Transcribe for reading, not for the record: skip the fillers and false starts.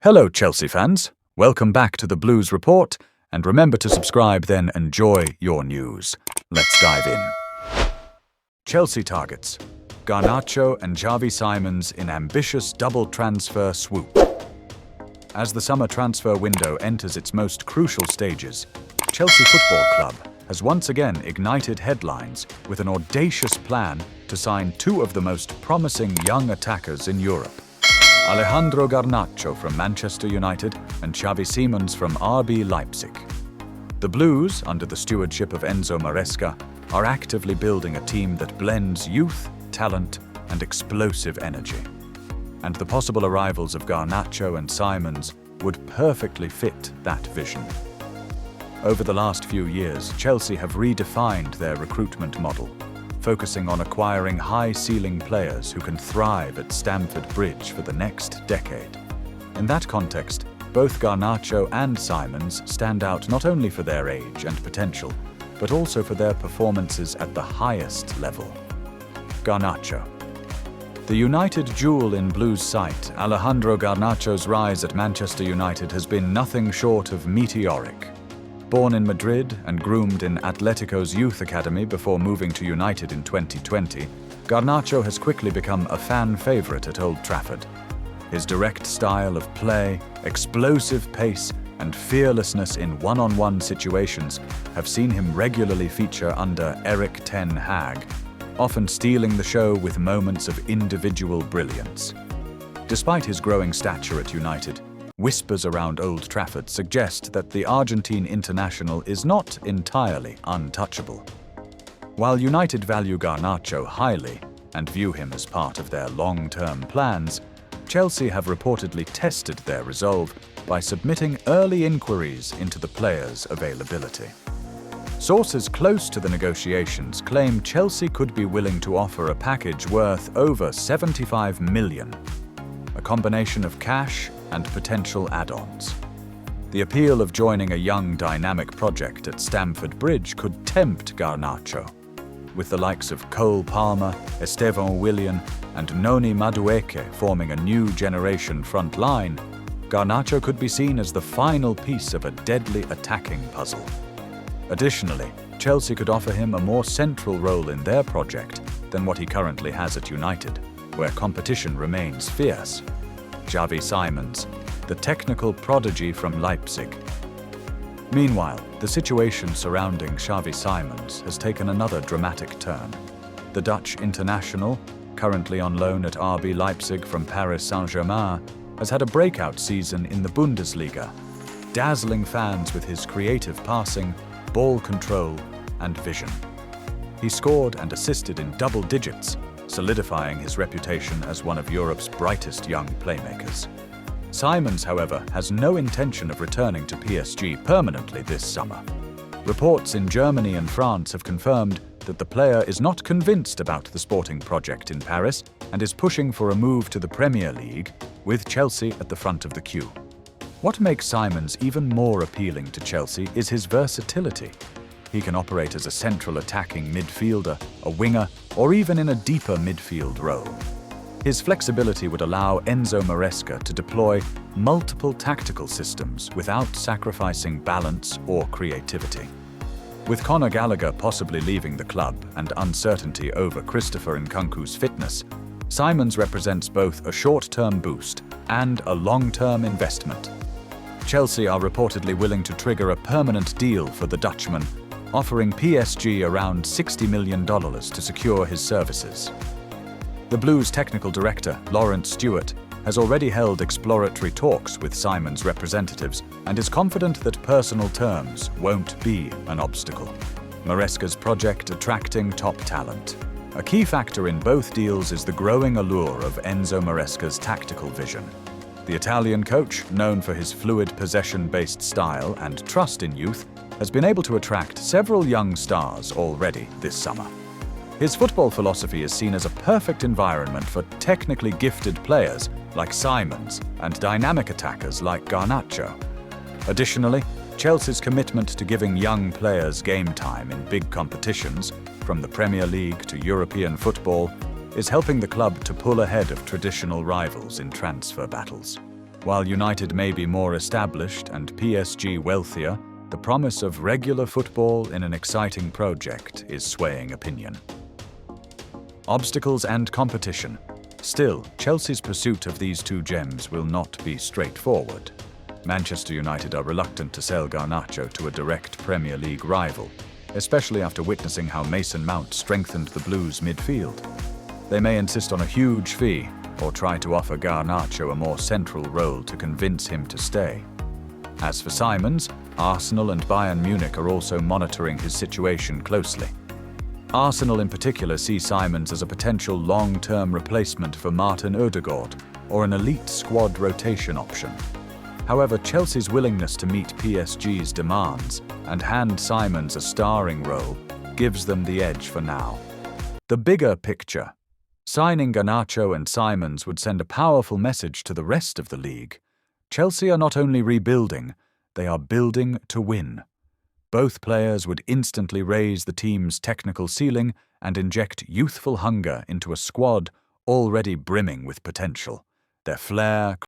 Hello, Chelsea fans. Welcome back to the Blues Report, and remember to subscribe, then enjoy your news. Let's dive in. Chelsea targets: Garnacho and Xavi Simons in ambitious double transfer swoop. As the summer transfer window enters its most crucial stages, Chelsea Football Club has once again ignited headlines with an audacious plan to sign two of the most promising young attackers in Europe: Alejandro Garnacho from Manchester United and Xavi Simons from RB Leipzig. The Blues, under the stewardship of Enzo Maresca, are actively building a team that blends youth, talent, and explosive energy. And the possible arrivals of Garnacho and Simons would perfectly fit that vision. Over the last few years, Chelsea have redefined their recruitment model, focusing on acquiring high-ceiling players who can thrive at Stamford Bridge for the next decade. In that context, both Garnacho and Simons stand out not only for their age and potential, but also for their performances at the highest level. Garnacho. The United jewel in Blues sight, Alejandro Garnacho's rise at Manchester United has been nothing short of meteoric. Born in Madrid and groomed in Atletico's youth academy before moving to United in 2020, Garnacho has quickly become a fan favourite at Old Trafford. His direct style of play, explosive pace, and fearlessness in one-on-one situations have seen him regularly feature under Erik ten Hag, often stealing the show with moments of individual brilliance. Despite his growing stature at United, whispers around Old Trafford suggest that the Argentine international is not entirely untouchable. While United value Garnacho highly and view him as part of their long-term plans, Chelsea have reportedly tested their resolve by submitting early inquiries into the player's availability. Sources close to the negotiations claim Chelsea could be willing to offer a package worth over $75 million, a combination of cash and potential add-ons. The appeal of joining a young, dynamic project at Stamford Bridge could tempt Garnacho. With the likes of Cole Palmer, Esteban Willian, and Noni Madueke forming a new generation front line, Garnacho could be seen as the final piece of a deadly attacking puzzle. Additionally, Chelsea could offer him a more central role in their project than what he currently has at United, where competition remains fierce. Xavi Simons, the technical prodigy from Leipzig. Meanwhile, the situation surrounding Xavi Simons has taken another dramatic turn. The Dutch international, currently on loan at RB Leipzig from Paris Saint-Germain, has had a breakout season in the Bundesliga, dazzling fans with his creative passing, ball control, and vision. He scored and assisted in double digits, solidifying his reputation as one of Europe's brightest young playmakers. Simons, however, has no intention of returning to PSG permanently this summer. Reports in Germany and France have confirmed that the player is not convinced about the sporting project in Paris and is pushing for a move to the Premier League, with Chelsea at the front of the queue. What makes Simons even more appealing to Chelsea is his versatility. He can operate as a central attacking midfielder, a winger, or even in a deeper midfield role. His flexibility would allow Enzo Maresca to deploy multiple tactical systems without sacrificing balance or creativity. With Conor Gallagher possibly leaving the club and uncertainty over Christopher Nkunku's fitness, Simons represents both a short-term boost and a long-term investment. Chelsea are reportedly willing to trigger a permanent deal for the Dutchman, offering PSG around $60 million to secure his services. The Blues technical director, Lawrence Stewart, has already held exploratory talks with Simons' representatives and is confident that personal terms won't be an obstacle. Maresca's project attracting top talent. A key factor in both deals is the growing allure of Enzo Maresca's tactical vision. The Italian coach, known for his fluid possession-based style and trust in youth, has been able to attract several young stars already this summer. His football philosophy is seen as a perfect environment for technically gifted players like Simons and dynamic attackers like Garnacho. Additionally, Chelsea's commitment to giving young players game time in big competitions, from the Premier League to European football, is helping the club to pull ahead of traditional rivals in transfer battles. While United may be more established and PSG wealthier, the promise of regular football in an exciting project is swaying opinion. Obstacles and competition. Still, Chelsea's pursuit of these two gems will not be straightforward. Manchester United are reluctant to sell Garnacho to a direct Premier League rival, especially after witnessing how Mason Mount strengthened the Blues' midfield. They may insist on a huge fee or try to offer Garnacho a more central role to convince him to stay. As for Simons, Arsenal and Bayern Munich are also monitoring his situation closely. Arsenal in particular see Simons as a potential long-term replacement for Martin Ødegaard or an elite squad rotation option. However, Chelsea's willingness to meet PSG's demands and hand Simons a starring role gives them the edge for now. The bigger picture. Signing Garnacho and Simons would send a powerful message to the rest of the league. Chelsea are not only rebuilding, they are building to win. Both players would instantly raise the team's technical ceiling and inject youthful hunger into a squad already brimming with potential. Their flair,